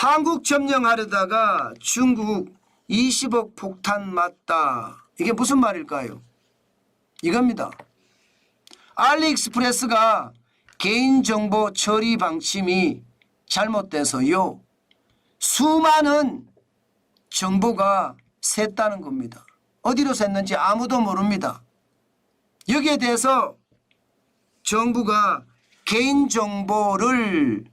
한국 점령하려다가 중국 20억 폭탄 맞다. 이게 무슨 말일까요? 이겁니다. 알리익스프레스가 개인정보 처리 방침이 잘못돼서요, 수많은 정보가 샜다는 겁니다. 어디로 샜는지 아무도 모릅니다. 여기에 대해서 정부가 개인정보를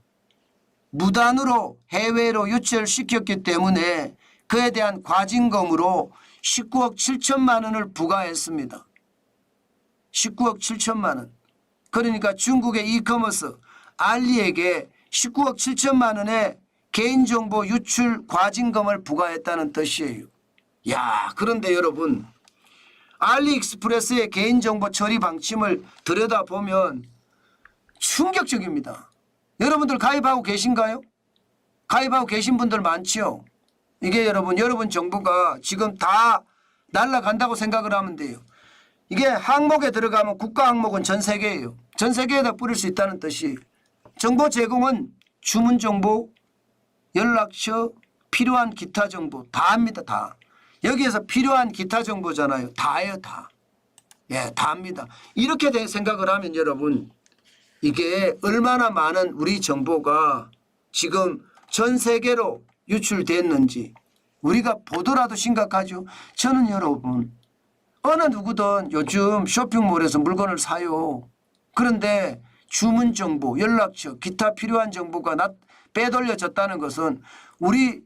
무단으로 해외로 유출시켰기 때문에 그에 대한 과징금으로 19억 7천만 원을 부과했습니다. 19억 7천만 원. 그러니까 중국의 이커머스 알리에게 19억 7천만 원의 개인정보 유출 과징금을 부과했다는 뜻이에요. 야, 그런데 여러분, 알리익스프레스의 개인정보 처리 방침을 들여다보면 충격적입니다. 여러분들 가입하고 계신가요? 가입하고 계신 분들 많죠? 이게 여러분 정보가 지금 다 날아간다고 생각을 하면 돼요. 이게 항목에 들어가면 국가 항목은 전 세계예요. 전 세계에다 뿌릴 수 있다는 뜻이, 정보 제공은 주문 정보, 연락처, 필요한 기타 정보 다 합니다. 다. 여기에서 필요한 기타 정보잖아요. 다예요. 다. 예, 다 합니다. 이렇게 생각을 하면 여러분, 이게 얼마나 많은 우리 정보가 지금 전 세계로 유출됐는지 우리가 보더라도 심각하죠. 저는 여러분, 어느 누구든 요즘 쇼핑몰에서 물건을 사요. 그런데 주문 정보, 연락처, 기타 필요한 정보가 빼돌려졌다는 것은 우리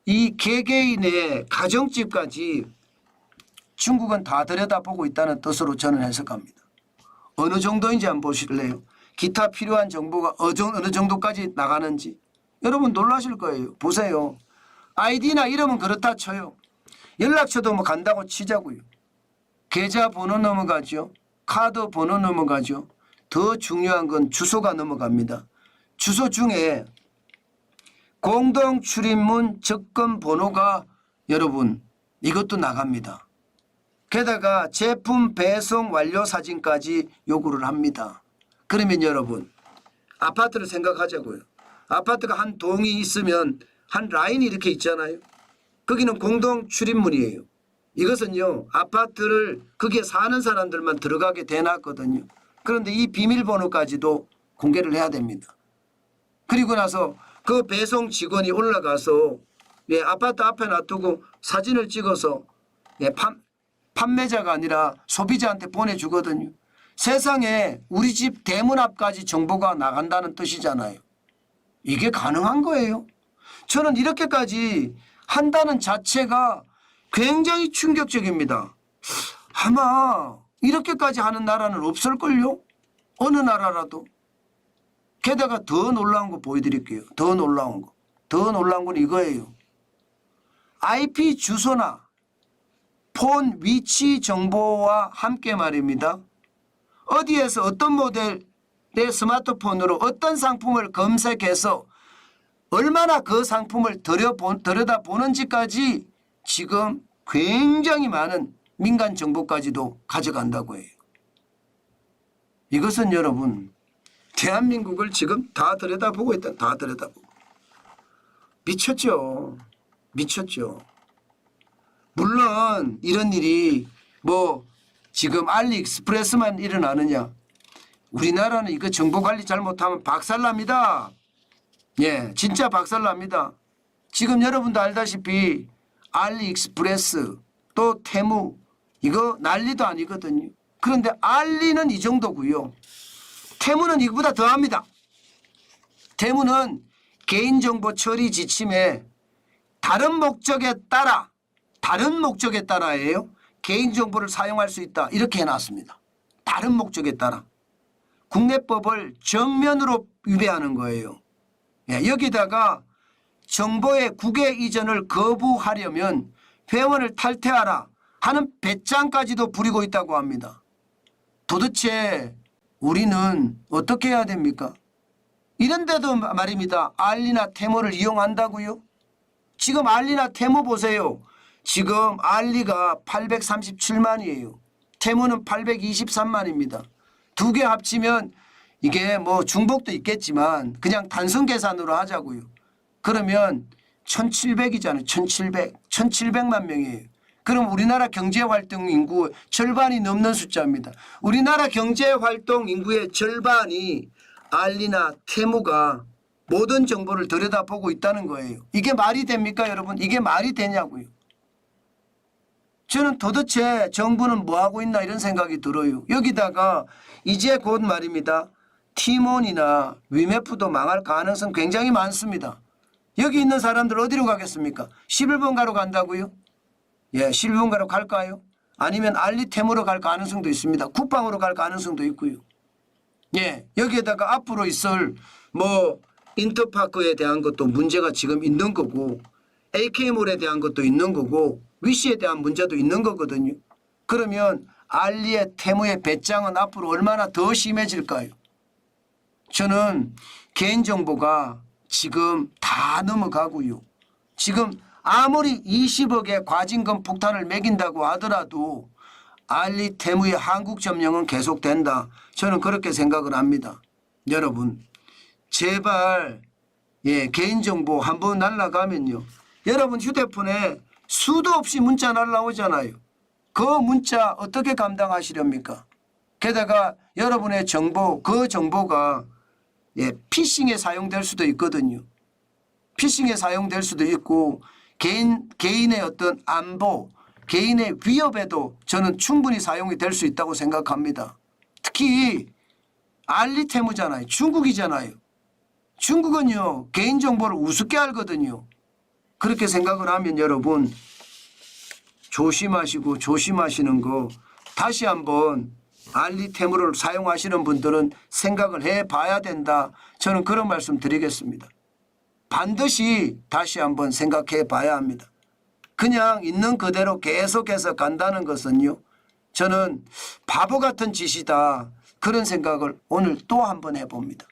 이 개개인의 가정집까지 중국은 다 들여다보고 있다는 뜻으로 저는 해석합니다. 어느 정도인지 한번 보실래요? 기타 필요한 정보가 어느 정도까지 나가는지 여러분 놀라실 거예요. 보세요. 아이디나 이름은 그렇다 쳐요. 연락처도 뭐 간다고 치자고요. 계좌번호 넘어가죠. 카드 번호 넘어가죠. 더 중요한 건 주소가 넘어갑니다. 주소 중에 공동 출입문 접근 번호가 여러분 이것도 나갑니다. 게다가 제품 배송 완료 사진까지 요구를 합니다. 그러면 여러분 아파트를 생각하자고요. 아파트가 한 동이 있으면 한 라인이 이렇게 있잖아요. 거기는 공동 출입문이에요. 이것은요, 아파트를 거기에 사는 사람들만 들어가게 돼놨거든요. 그런데 이 비밀번호까지도 공개를 해야 됩니다. 그리고 나서 그 배송 직원이 올라가서 아파트 앞에 놔두고 사진을 찍어서 판매자가 아니라 소비자한테 보내주거든요. 세상에 우리 집 대문 앞까지 정보가 나간다는 뜻이잖아요. 이게 가능한 거예요? 저는 이렇게까지 한다는 자체가 굉장히 충격적입니다. 아마 이렇게까지 하는 나라는 없을걸요? 어느 나라라도. 게다가 더 놀라운 거 보여드릴게요. 더 놀라운 거. 더 놀라운 건 이거예요. IP 주소나 폰 위치 정보와 함께 말입니다. 어디에서 어떤 모델의 스마트폰으로 어떤 상품을 검색해서 얼마나 그 상품을 들여다보는지까지 지금 굉장히 많은 민간 정보까지도 가져간다고 해요. 이것은 여러분 대한민국을 지금 다 들여다보고 있다. 다 들여다보고. 미쳤죠. 미쳤죠. 물론 이런 일이 뭐 지금 알리익스프레스만 일어나느냐. 우리나라는 이거 정보관리 잘못하면 박살납니다. 예, 진짜 박살납니다. 지금 여러분도 알다시피 알리익스프레스 또 테무 이거 난리도 아니거든요. 그런데 알리는 이 정도고요. 테무는 이거보다 더합니다. 테무는 개인정보 처리 지침에 다른 목적에 따라예요. 개인정보를 사용할 수 있다. 이렇게 해놨습니다. 다른 목적에 따라. 국내법을 정면으로 위배하는 거예요. 예, 여기다가 정보의 국외 이전을 거부하려면 회원을 탈퇴하라 하는 배짱까지도 부리고 있다고 합니다. 도대체 우리는 어떻게 해야 됩니까? 이런데도 말입니다. 알리나 테무를 이용한다고요? 지금 알리나 테무 보세요. 지금 알리가 837만이에요. 테무는 823만입니다. 두 개 합치면 이게 뭐 중복도 있겠지만 그냥 단순 계산으로 하자고요. 그러면 1700이잖아요. 1700만 명이에요. 그럼 우리나라 경제활동 인구 절반이 넘는 숫자입니다. 우리나라 경제활동 인구의 절반이 알리나 테무가 모든 정보를 들여다보고 있다는 거예요. 이게 말이 됩니까 여러분? 이게 말이 되냐고요. 저는 도대체 정부는 뭐하고 있나 이런 생각이 들어요. 여기다가 이제 곧 말입니다. 티몬이나 위메프도 망할 가능성 굉장히 많습니다. 여기 있는 사람들 어디로 가겠습니까? 11번가로 간다고요? 예, 11번가로 갈까요? 아니면 알리템으로 갈 가능성도 있습니다. 국방으로 갈 가능성도 있고요. 예, 여기에다가 앞으로 있을 뭐 인터파크에 대한 것도 문제가 지금 있는 거고 AK몰에 대한 것도 있는 거고 위시에 대한 문제도 있는 거거든요. 그러면 알리의 테무의 배짱은 앞으로 얼마나 더 심해질까요? 저는 개인정보가 지금 다 넘어가고요. 지금 아무리 20억의 과징금 폭탄을 매긴다고 하더라도 알리 테무의 한국 점령은 계속된다. 저는 그렇게 생각을 합니다. 여러분 제발 개인정보 한번 날아가면요. 여러분 휴대폰에 수도 없이 문자 날아오잖아요. 그 문자 어떻게 감당하시렵니까? 게다가 여러분의 정보 그 정보가 피싱에 사용될 수도 있거든요. 피싱에 사용될 수도 있고 개인의 어떤 안보 개인의 위협에도 저는 충분히 사용이 될 수 있다고 생각합니다. 특히 알리테무잖아요. 중국이잖아요. 중국은요 개인정보를 우습게 알거든요. 그렇게 생각을 하면 여러분 조심하시고 조심하시는 거 다시 한번 알리테무를 사용하시는 분들은 생각을 해봐야 된다. 저는 그런 말씀 드리겠습니다. 반드시 다시 한번 생각해 봐야 합니다. 그냥 있는 그대로 계속해서 간다는 것은요. 저는 바보 같은 짓이다. 그런 생각을 오늘 또 한번 해봅니다.